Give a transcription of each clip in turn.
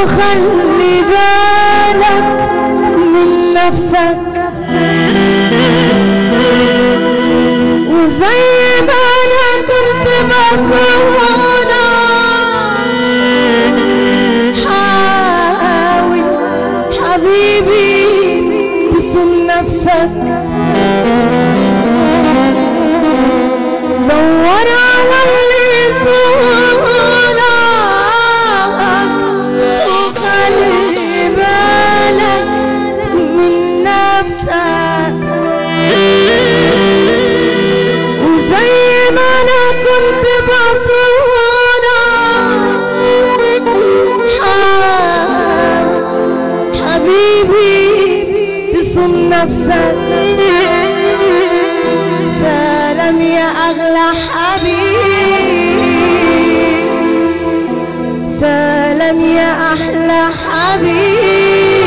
وخلي بالك من نفسك، وزي ما انا كنت مسؤولة حاول حبيبي تصون نفسك، دور على اللي يصونك وخلي بالك من نفسك، وزي ما انا كنت بصونك حاول حبيبي تصون نفسك. سلام يا اغلى حبيب، سلام يا احلى حبيب،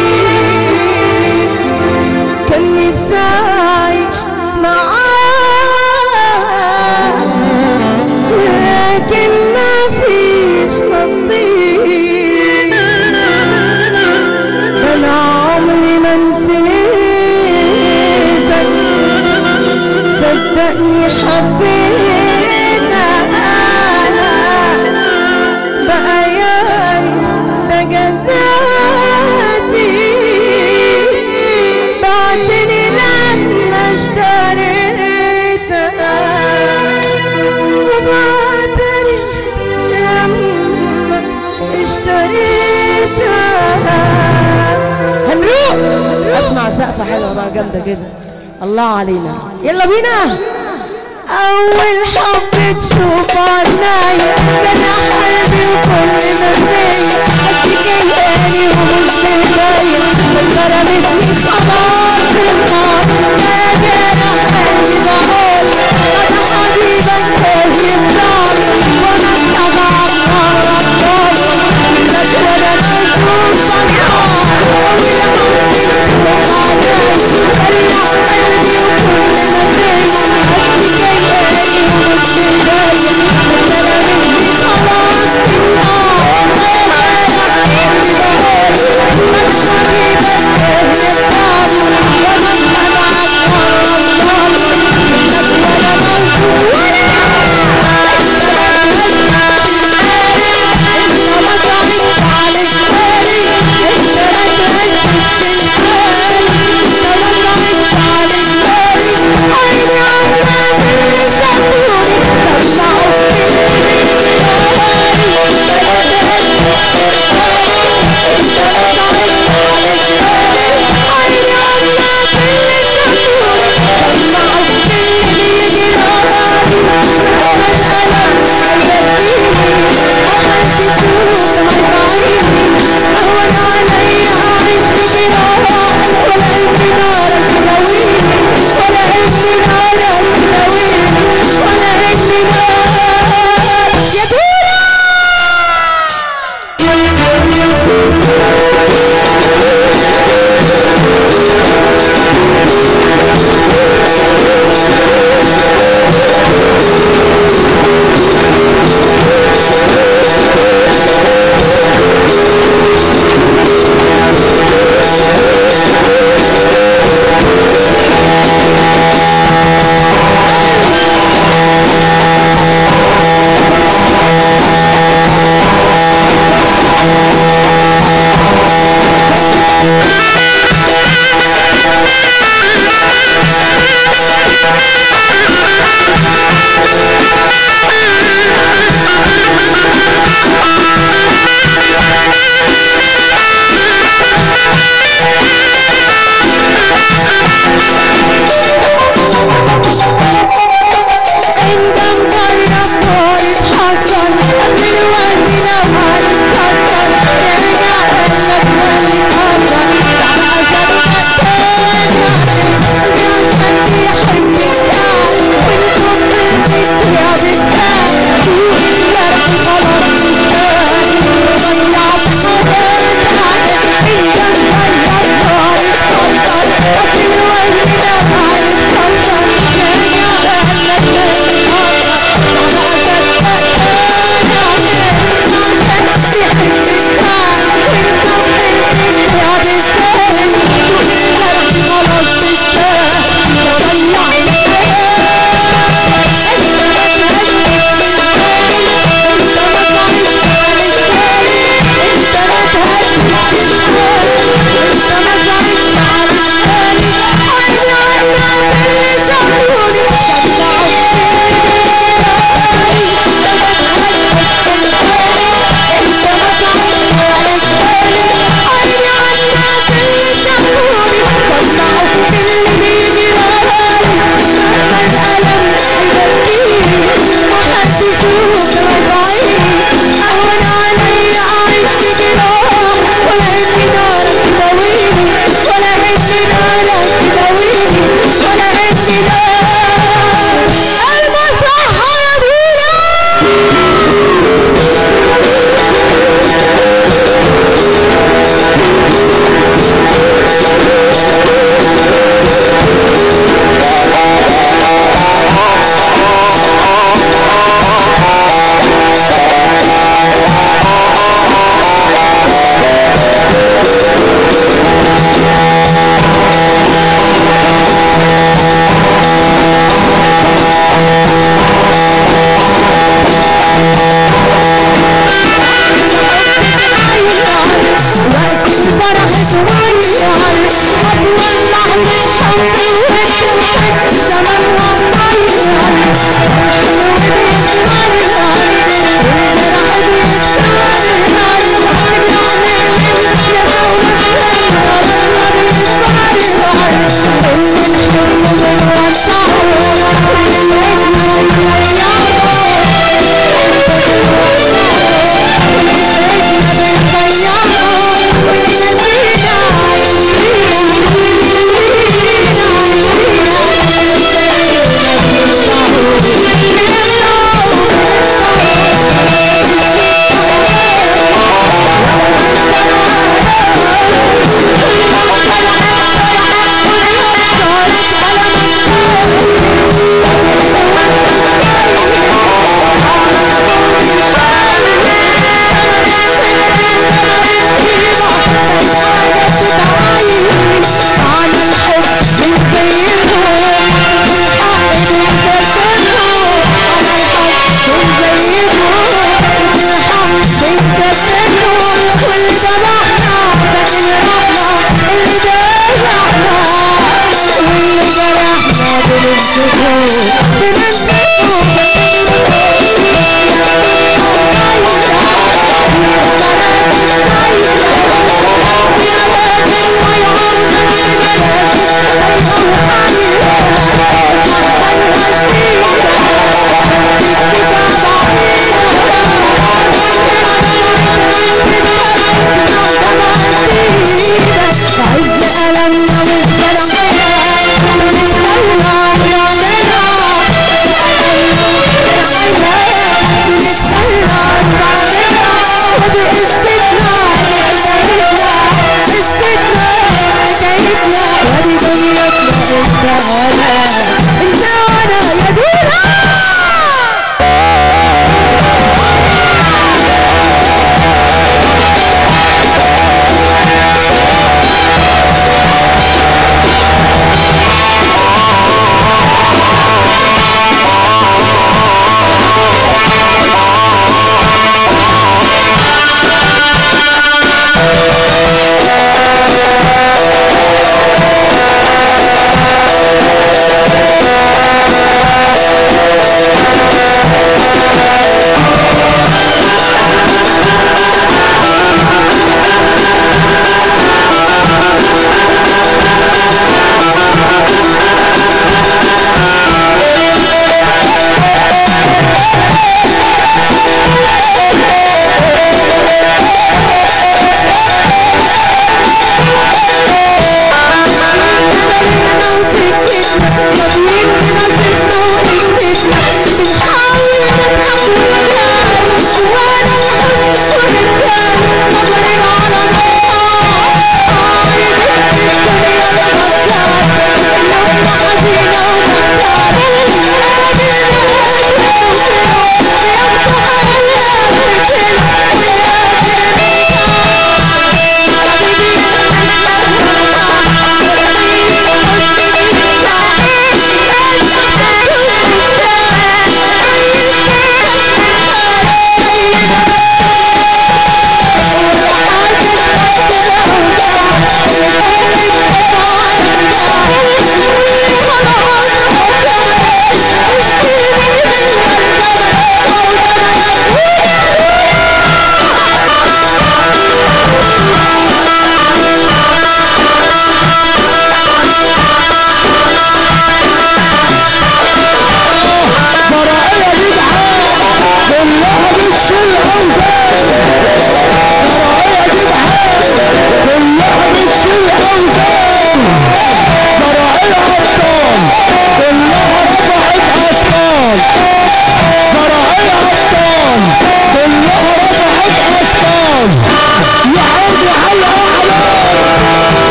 كان نفسي اعيش معاك لكن مفيش نصيب، انا عمري ما نسيتك، صدقني حبيتك، بقى يعني ده جزاتي، بعتني لما اشتريتك، وبعتني لما اشتريتك. هنروح اسمع سقفة حلوة بقى جامدة كده، الله علينا، يلا بينا. أول حب تشوف عنايا كان قلبي وكل ما فيا، قد جاياني ومش باية، لما رمتني خلاص النار، نادي أنا قلبي بقول أنا حبيبك كان يفضل، وأنا طبعا غلطان لك وأنا مشغول فرحان. أول حب تشوف عنايا كان قلبي وكل ما فيا، قد جاياني ومش باية، لما رمتني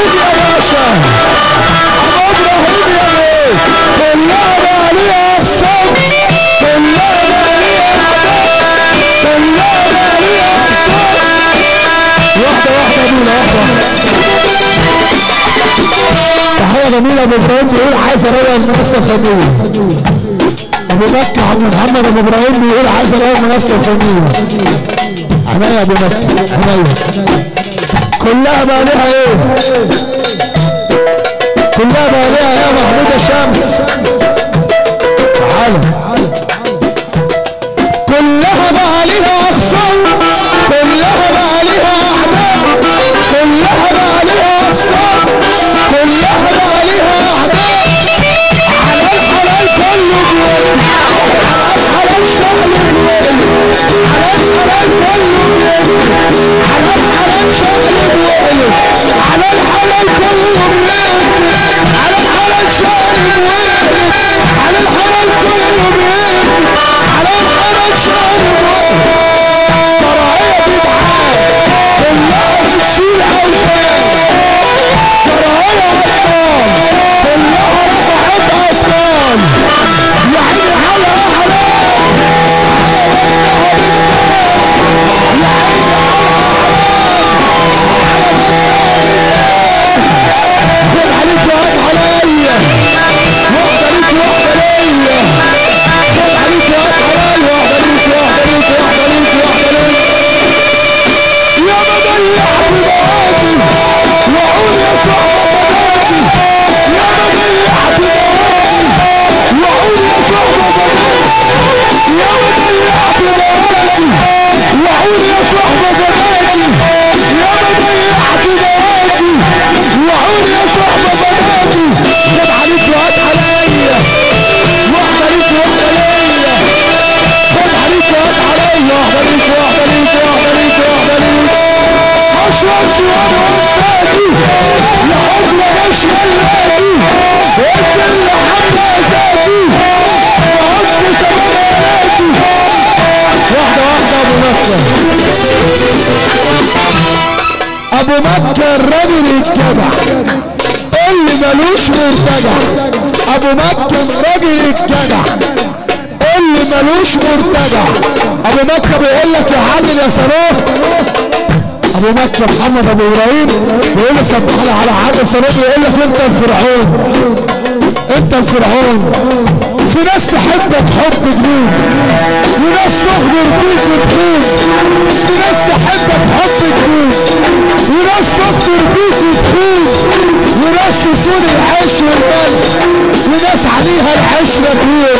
ابراهيم يا باشا، ابو ابراهيم يا بيه، كلها بقى ليها اقسام، كلها بقى ليها اعداء، كلها بقى ليها اقسام. واحده واحده يا ابونا، واحده. تحيه جميله. ابو ابراهيم بيقول عايز اروق المنصه الفنيه. ابو مكه عبد محمد ابو ابراهيم بيقول عايز اروق المنصه الفنيه. عينيا يا ابو مكه، عينيا. كلها بقى ليها ايه؟ كلها بقى ليها يا محمود الشمس. تعالى. كلها بقى ليها اخصام، كلها بقى ليها اعداء، كلها بقى ليها اخصام، كلها بقى ليها اعداء. على الحلال كله بيقل، على الحلال شغل بيقل، على الحلال كله بيقل، على الحلال شغل بيقل، على الحلال كله بيقل، على الحلال شغل بيقل، على الحلال كله بيقل، على الحلال شغل بيقل. كراهية بدعات كلها بتشيل اوزان، كراهية اطفال كلها رفعت اثقال. يا عيني على حرام، يا عيني خد عليك وهات عليا، واحدة ليك واحدة ليا، خد عليك وهات عليا، واحدة ليك واحدة ليك واحدة ليك واحدة ليك. يا مضيع بضاعتي وعود يا صاحب بضاعتي، يا مضيع بضاعتي وعود يا صاحب بضاعتي، يا مضيع بضاعتي وعود يا صاحب بضاعتي، يا مضيع بضاعتي وعود يا صاحب بضاعتي. خد عليك وهات عليا، واحدة ليك واحدة ليا، خد عليك وهات عليا، واحدة ليك واحدة ليك واحدة ليك واحدة ليك. اشربش وانا وسادي يا حضرة مش ملاتي، انت اللي حمى ذاتي وعدت سماواتي. واحدة واحدة. ابو مكة، ابو مكة الراجل الجدع اللي ملوش مرتجع. ابو مكة الراجل الجدع اللي ملوش مرتجع. ابو مكة بيقول لك يا عادل يا صاروخ. ابو مكة محمد ابو ابراهيم بيقول لي سبح لي على عادل صاروخ، بيقول لك انت الفرعون، انت الفرعون. في ناس تحبك حب جنون، وناس تغدر بيك وتخون، في ناس تحبك حب جنون، وناس تغدر بيك وتخون، وناس تصون العيش والمال، وناس عليها العشرة طول،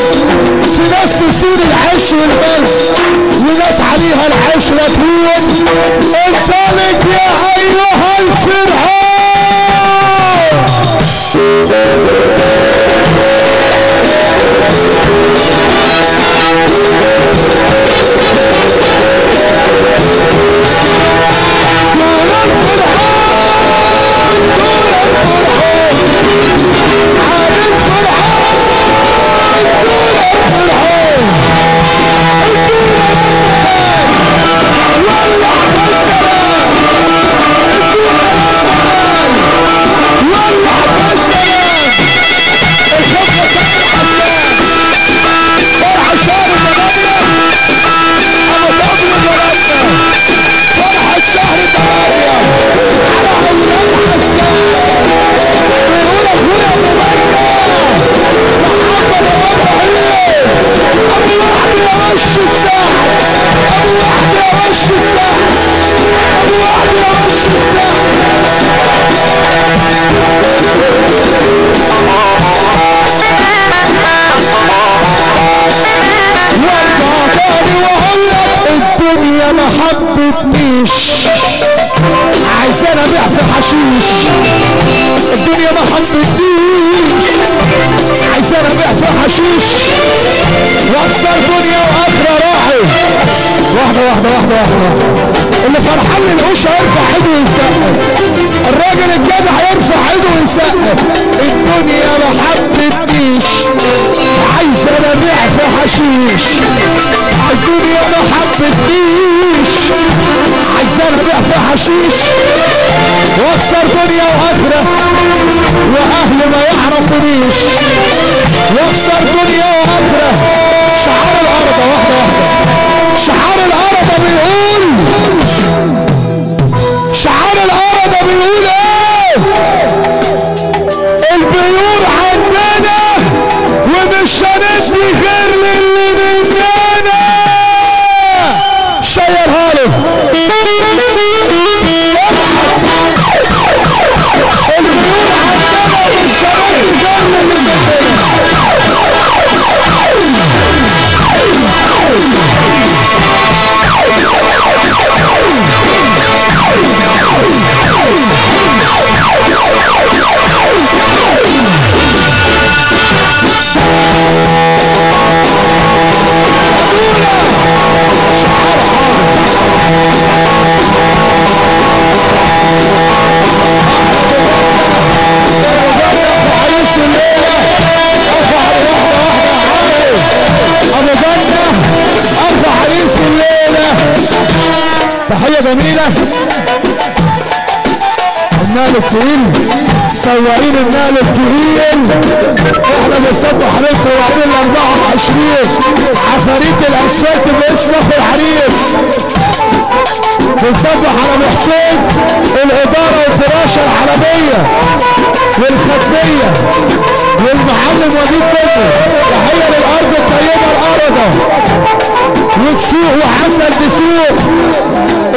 في ناس تصون العيش والمال، وناس عليها العشرة طول. انطلق يا ايها الفرعون. الدنيا ما حبتنيش، عايزانا ابيع في حشيش. الدنيا ما حبتنيش، عايزانا ابيع في حشيش، واخسر دنيا واخره راحي. واحده واحده واحده واحده. اللي فرحان للقوش هيرفع ايده ويسقف، الراجل الجدع هيرفع ايده ويسقف. الدنيا ما حبتنيش، عايزانا ابيع في حشيش. الدنيا ما حبتنيش، عايزانا ابيع في حشيش. واخسر دنيا واخره واهل ما يعرفونيش، واخسر دنيا واخره. شعار الارض واحده واحده، شعار الارض بيقول، شعار الارض بيقول ايه؟ البيور عندنا ومش هندي غير للي مننا. شيرها له. البيور عندنا ومش هندي غير للي مننا. تحية جميلة. النقل التقيل، سواقين النقل التقيل، احنا بنصبح عليه سواقين ال 24 عفاريت الاسفلت باسم اخو العريس. بنصبح على محسن الاداره والفراشه العربيه والخدميه والمعلم وليد بكر. تحيه للارض الطيبه الارضه وتسوق وعسل تسوق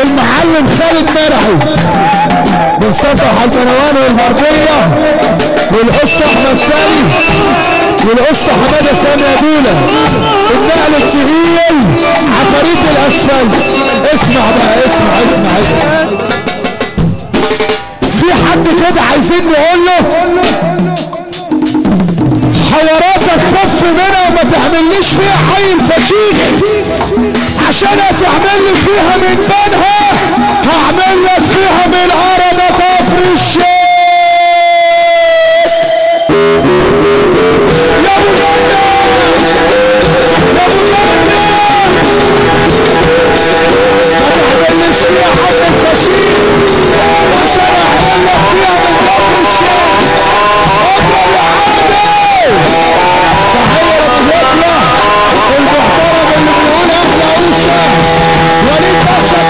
المعلم خالد مرعي. بنصبح على البنوان والغربيه والاسطى احمد سامي والاسطى حماده سامي ابونا. النقل التقيل عفاريت الاسفلت. اسمع بقى، اسمع اسمع اسمع. في حد كده عايزين نقول له حواراتك خف منها وما تعمليش فيها حي الفشيخ، عشان هتعمل لي فيها من بنها هعمل لك فيها من ارض كفر الشيخ. يا ابو جنة يا ابو جنة ما تعمليش فيها حي الفشيخ، عشان هعمل لك فيها من كفر الشيخ. اضرب يا عادل. تحية للرجلة المحترم اللي بيقول احلى وشه وليد باشا.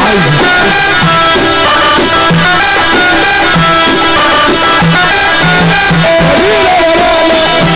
عايزه